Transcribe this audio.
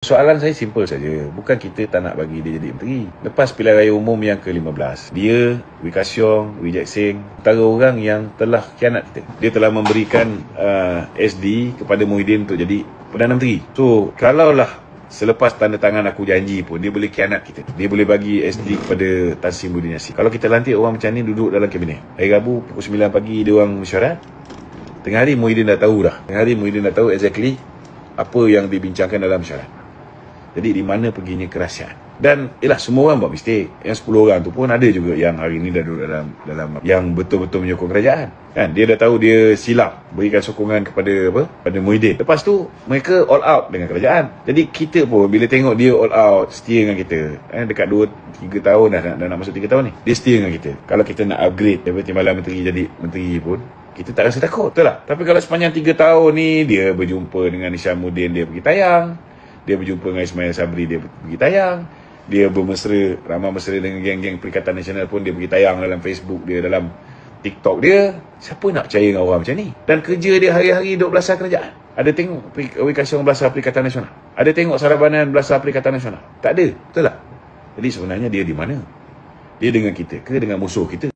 Soalan saya simple saja. Bukan kita tak nak bagi dia jadi menteri. Lepas pilihan raya umum yang ke-15, dia, Wee Ka Siong, Wee Jack Seng, antara orang yang telah khianat kita. Dia telah memberikan SD kepada Muhyiddin untuk jadi Perdana Menteri. So, kalaulah selepas tanda tangan aku janji pun, dia boleh khianat kita. Dia boleh bagi SD kepada Tan Sri Muhyiddin Yassin. Kalau kita lantik orang macam ni duduk dalam kabinet. Hari Rabu pukul 9 pagi dia orang mesyuarat. Tengah hari Muhyiddin dah tahu dah. Tengah hari Muhyiddin dah tahu exactly apa yang dibincangkan dalam mesyuarat. Jadi di mana perginya kerahsiaan. Dan ialah semua orang buat mistake. Yang 10 orang tu pun ada juga yang hari ni dah duduk dalam yang betul-betul menyokong kerajaan. Kan dia dah tahu dia silap berikan sokongan kepada pada Muhyiddin. Lepas tu mereka all out dengan kerajaan. Jadi kita pun bila tengok dia all out setia dengan kita, dekat 2-3 tahun dah nak masuk 3 tahun ni. Dia setia dengan kita. Kalau kita nak upgrade daripada Timbalan Menteri jadi menteri pun, kita tak rasa takut, betul tak? Tapi kalau sepanjang 3 tahun ni dia berjumpa dengan Hishamuddin, dia pergi tayang. Dia berjumpa dengan Ismail Sabri, dia pergi tayang. Dia bermesra, ramai mesra dengan geng-geng Perikatan Nasional pun dia pergi tayang dalam Facebook dia, dalam TikTok dia. Siapa nak percaya dengan orang macam ni? Dan kerja dia hari-hari duduk belasah kerajaan. Ada tengok Wee Ka Siong belasah Perikatan Nasional? Ada tengok Sarabanan belasah Perikatan Nasional? Tak ada, betul tak? Jadi sebenarnya dia di mana? Dia dengan kita ke dengan musuh kita?